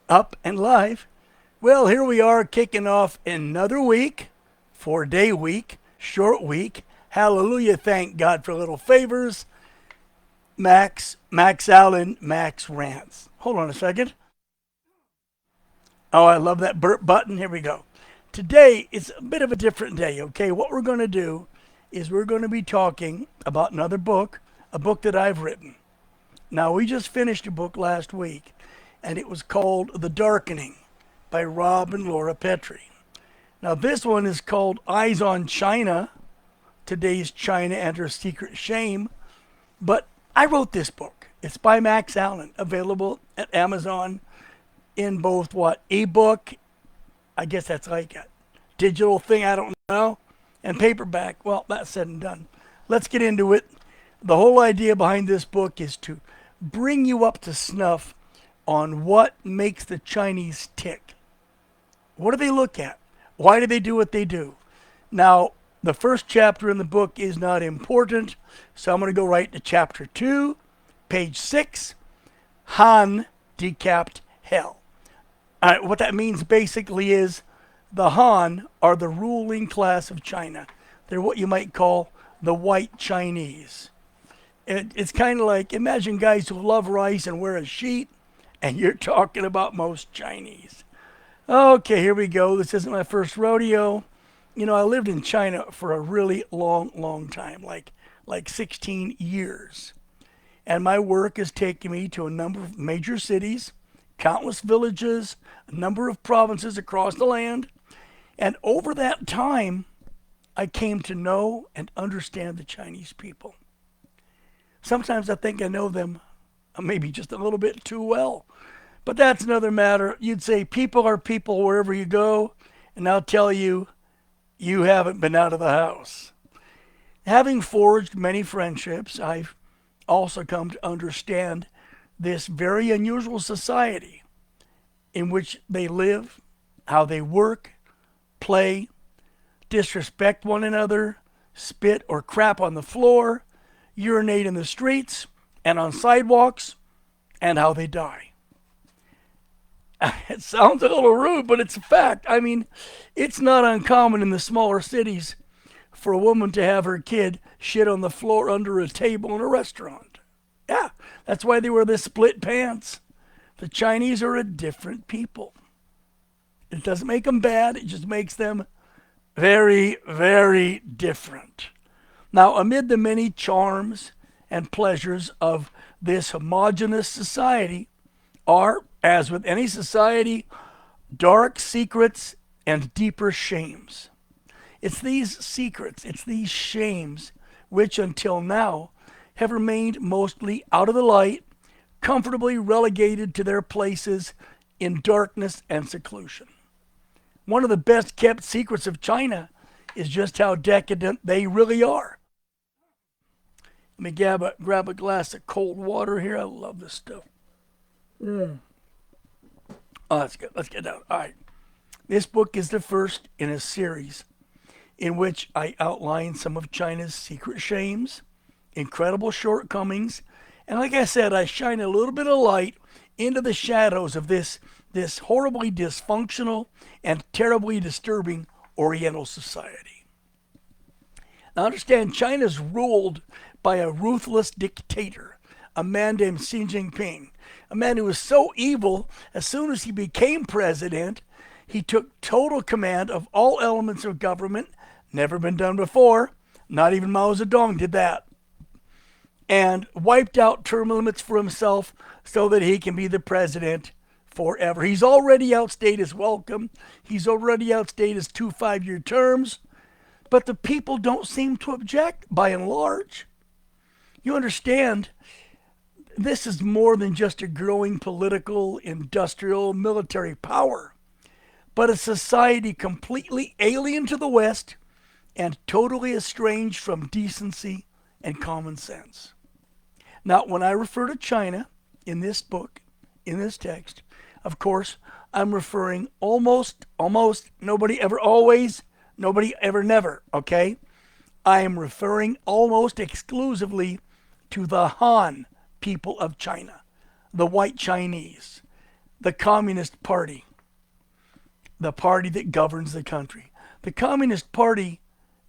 Up and live. Well, here we are kicking off another week, 4-day week, short week. Hallelujah. Thank God for little favors. Max Allen, Max Rants. Hold on a second. Oh, I love that burp button. Here we go. Today, it's a bit of a different day, okay? What we're going to do is we're going to be talking about another book, a book that I've written. Now, we just finished a book last week, and it was called The Darkening by Rob and Laura Petrie. Now, this one is called Eyes on China, Today's China and Her Secret Shame. But I wrote this book. It's by Max Allen, available at Amazon in both ebook, I guess that's like a digital thing, I don't know, and paperback. Well, that's said and done. Let's get into it. The whole idea behind this book is to bring you up to snuff on what makes the Chinese tick. What do they look at? Why do they do what they do? Now, the first chapter in the book is not important, so I'm going to go right to chapter 2, page 6, handicapped hell. What that means basically is the Han are the ruling class of China. They're what you might call the white Chinese. It's kind of like, imagine guys who love rice and wear a sheet, and you're talking about most Chinese. Okay, here we go. This isn't my first rodeo. You know, I lived in China for a really long time, like 16 years. And my work has taken me to a number of major cities, countless villages, a number of provinces across the land. And over that time, I came to know and understand the Chinese people. Sometimes I think I know them maybe just a little bit too well. But that's another matter. You'd say people are people wherever you go, and I'll tell you, you haven't been out of the house. Having forged many friendships, I've also come to understand this very unusual society in which they live, how they work, play, disrespect one another, spit or crap on the floor, urinate in the streets and on sidewalks, and how they die. It sounds a little rude, but it's a fact. I mean, it's not uncommon in the smaller cities for a woman to have her kid shit on the floor under a table in a restaurant. Yeah, that's why they wear the split pants. The Chinese are a different people. It doesn't make them bad, it just makes them very, very different. Now, amid the many charms and pleasures of this homogeneous society are, as with any society, dark secrets and deeper shames. It's these secrets, it's these shames, which until now have remained mostly out of the light, comfortably relegated to their places in darkness and seclusion. One of the best kept secrets of China is just how decadent they really are. Let me grab a glass of cold water here. I love this stuff. Oh, that's good. Let's get down. All right. This book is the first in a series in which I outline some of China's secret shames, incredible shortcomings, and like I said, I shine a little bit of light into the shadows of this horribly dysfunctional and terribly disturbing Oriental society. Now understand, China's ruled by a ruthless dictator, a man named Xi Jinping, a man who was so evil, as soon as he became president, he took total command of all elements of government, never been done before, not even Mao Zedong did that, and wiped out term limits for himself so that he can be the president forever. He's already outstayed his welcome. He's already outstayed his 2 5-year terms. But the people don't seem to object by and large. You understand, this is more than just a growing political, industrial, military power, but a society completely alien to the West and totally estranged from decency and common sense. Now, when I refer to China in this book, in this text, of course, I'm referring almost, nobody ever always, nobody ever never, okay? I am referring almost exclusively to the Han people of China, the white Chinese. the Communist Party, the party that governs the country. The Communist Party,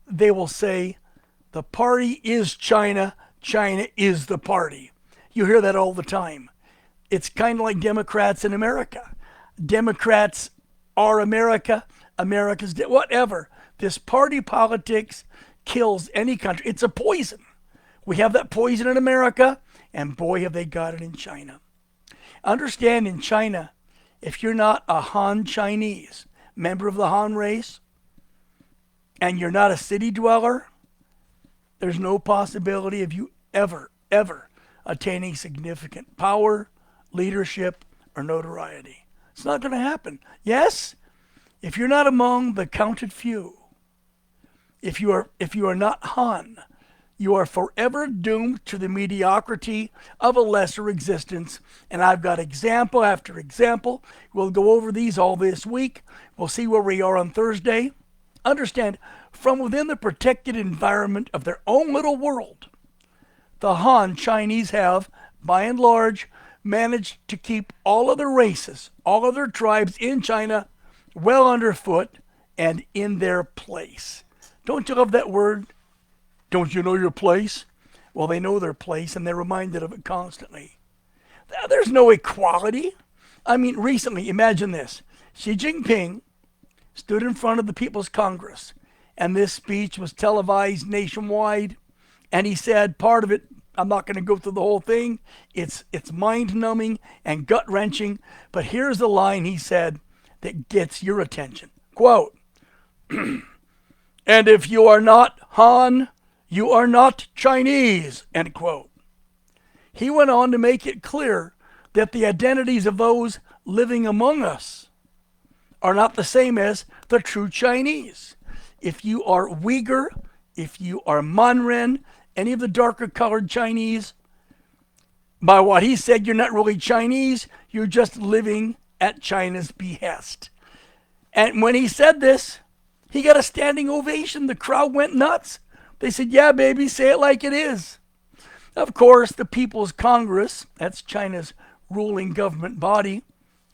they will say, the party is China, China is the party. You hear that all the time. It's kind of like Democrats in America. Democrats are America, whatever. This party politics kills any country. It's a poison. We have that poison in America, and boy, have they got it in China. Understand, in China, if you're not a Han Chinese, member of the Han race, and you're not a city dweller, there's no possibility of you ever attaining significant power, leadership, or notoriety. It's not going to happen. Yes, if you're not among the counted few, if you are not Han, you are forever doomed to the mediocrity of a lesser existence. And I've got example after example. We'll go over these all this week. We'll see where we are on Thursday. Understand, from within the protected environment of their own little world, the Han Chinese have, by and large, managed to keep all other races, all other tribes in China well underfoot and in their place. Don't you love that word? Don't you know your place? Well, they know their place and they're reminded of it constantly. There's no equality. I mean, recently, imagine this. Xi Jinping stood in front of the People's Congress, and this speech was televised nationwide, and he said part of it, I'm not going to go through the whole thing, it's mind-numbing and gut-wrenching, but here's the line he said that gets your attention. Quote, "And if you are not Han, you are not Chinese," end quote. He went on to make it clear that the identities of those living among us are not the same as the true Chinese. If you are Uyghur, if you are Mandarin, any of the darker colored Chinese, by what he said, you're not really Chinese, you're just living at China's behest. And when he said this, he got a standing ovation. The crowd went nuts. They said, yeah, baby, say it like it is. Of course, the People's Congress, that's China's ruling government body,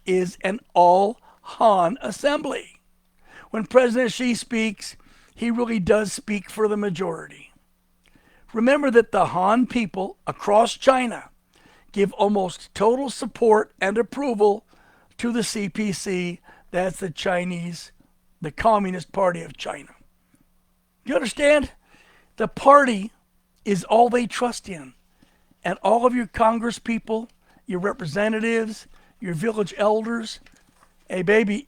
is an all Han assembly. When President Xi speaks, he really does speak for the majority. Remember that the Han people across China give almost total support and approval to the CPC, that's the Communist Party of China. You understand? The party is all they trust in. And all of your Congress people, your representatives, your village elders, hey baby,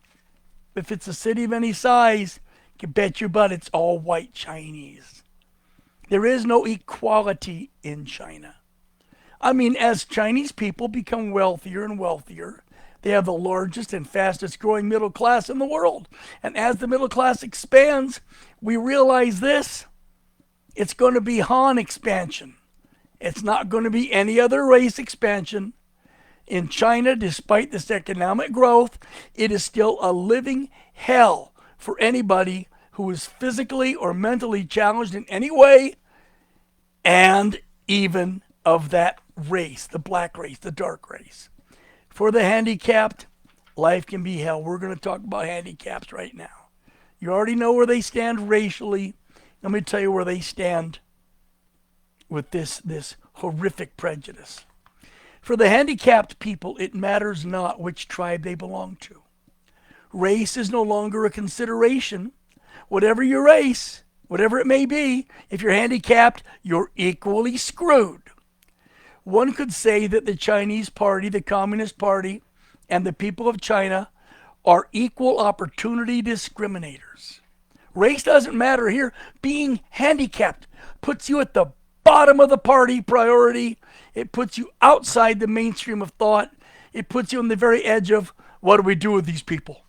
if it's a city of any size, you can bet your butt it's all white Chinese. There is no equality in China. I mean, as Chinese people become wealthier and wealthier, they have the largest and fastest growing middle class in the world. And as the middle class expands, we realize this. It's going to be Han expansion. It's not going to be any other race expansion. In China, despite this economic growth, it is still a living hell for anybody who is physically or mentally challenged in any way, and even of that race, the black race, the dark race. For the handicapped, life can be hell. We're going to talk about handicaps right now. You already know where they stand racially. Let me tell you where they stand with this horrific prejudice. For the handicapped people, it matters not which tribe they belong to. Race is no longer a consideration. Whatever your race, whatever it may be, if you're handicapped, you're equally screwed. One could say that the Chinese Party, the Communist Party, and the people of China are equal opportunity discriminators. Race doesn't matter here. Being handicapped puts you at the bottom of the party priority. It puts you outside the mainstream of thought. It puts you on the very edge of, what do we do with these people?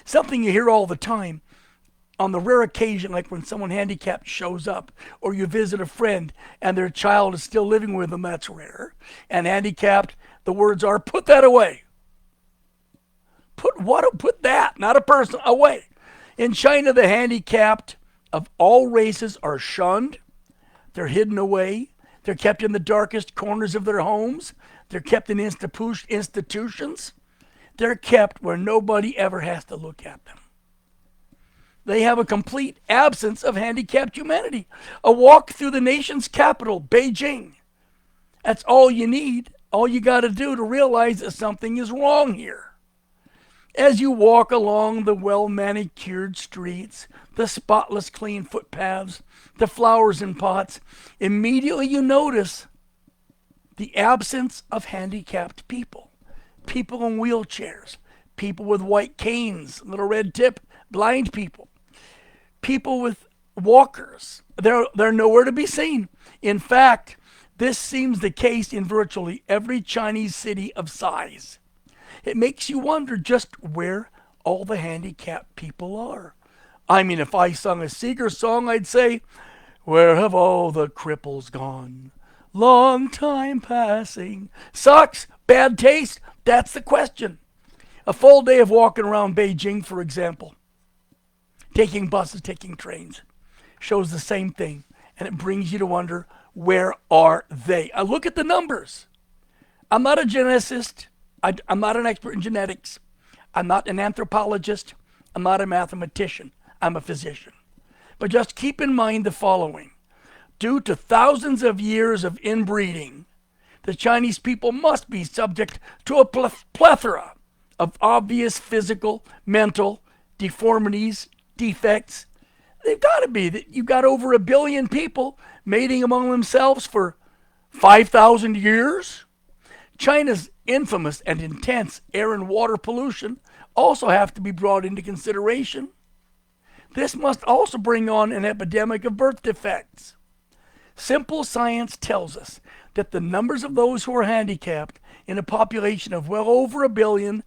Something you hear all the time. On the rare occasion, like when someone handicapped shows up, or you visit a friend and their child is still living with them, that's rare. And handicapped, the words are, put that away. Put that, not a person, away. In China, the handicapped of all races are shunned. They're hidden away. They're kept in the darkest corners of their homes. They're kept in institutions. They're kept where nobody ever has to look at them. They have a complete absence of handicapped humanity. A walk through the nation's capital, Beijing. That's all you need. All you got to do to realize that something is wrong here. As you walk along the well-manicured streets, the spotless clean footpaths, the flowers in pots, immediately you notice the absence of handicapped people. People in wheelchairs, people with white canes, little red tip, blind people, people with walkers. They're nowhere to be seen. In fact, this seems the case in virtually every Chinese city of size. It makes you wonder just where all the handicapped people are. I mean, if I sung a Seeger song, I'd say, "Where have all the cripples gone? Long time passing." Sucks, bad taste, that's the question. A full day of walking around Beijing, for example, taking buses, taking trains, shows the same thing. And it brings you to wonder, where are they? I look at the numbers. I'm not a geneticist. I'm not an expert in genetics. I'm not an anthropologist. I'm not a mathematician. I'm a physician. But just keep in mind the following. Due to thousands of years of inbreeding, the Chinese people must be subject to a plethora of obvious physical, mental deformities, defects. They've got to be. You've got over 1 billion people mating among themselves for 5,000 years. China's infamous and intense air and water pollution also have to be brought into consideration. This must also bring on an epidemic of birth defects. Simple science tells us that the numbers of those who are handicapped in a population of well over 1 billion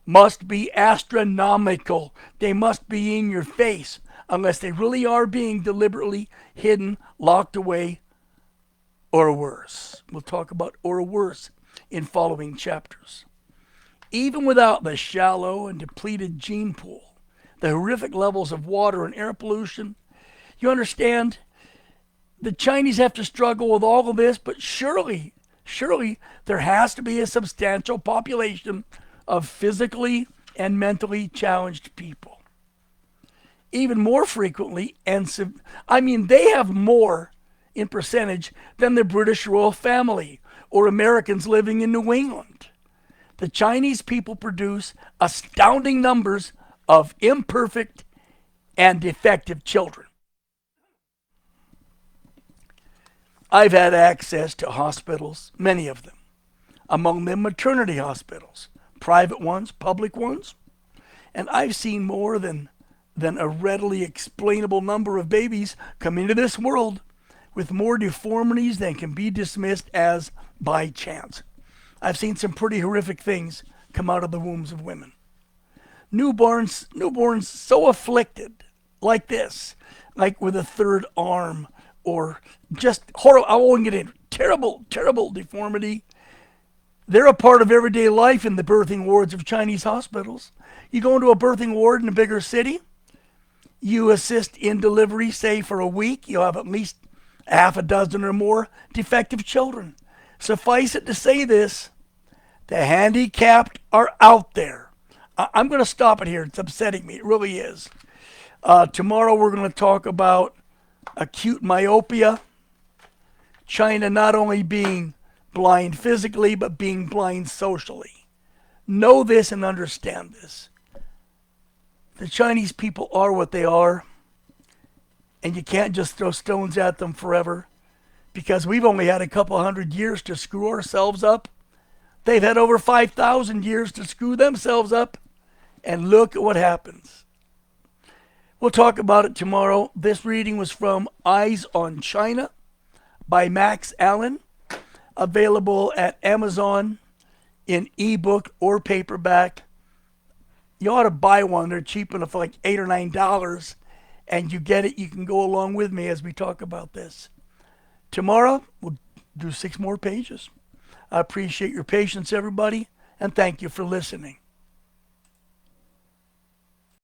must be astronomical. They must be in your face, unless they really are being deliberately hidden, locked away, or worse. We'll talk about or worse in following chapters. Even without the shallow and depleted gene pool, the horrific levels of water and air pollution, you understand, the Chinese have to struggle with all of this, but surely there has to be a substantial population of physically and mentally challenged people. Even more frequently, they have more in percentage than the British royal family or Americans living in New England. The Chinese people produce astounding numbers of imperfect and defective children. I've had access to hospitals, many of them, among them maternity hospitals, private ones, public ones, and I've seen more than a readily explainable number of babies come into this world with more deformities than can be dismissed as by chance. I've seen some pretty horrific things come out of the wombs of women. Newborns so afflicted, like this, like with a third arm, or just horrible, I won't get into terrible deformity. They're a part of everyday life in the birthing wards of Chinese hospitals. You go into a birthing ward in a bigger city, you assist in delivery, say for a week, you'll have at least half a dozen or more defective children. Suffice it to say this, the handicapped are out there. I'm going to stop it here. It's upsetting me. It really is. Tomorrow we're going to talk about acute myopia. China not only being blind physically, but being blind socially. Know this and understand this. The Chinese people are what they are, and you can't just throw stones at them forever, because we've only had a couple hundred years to screw ourselves up. They've had over 5,000 years to screw themselves up, and look at what happens. We'll talk about it tomorrow. This reading was from Eyes on China by Max Allen, available at Amazon in ebook or paperback. You ought to buy one. They're cheap enough for like $8 or $9, and you get it. You can go along with me as we talk about this. Tomorrow, we'll do 6 more pages. I appreciate your patience, everybody, and thank you for listening.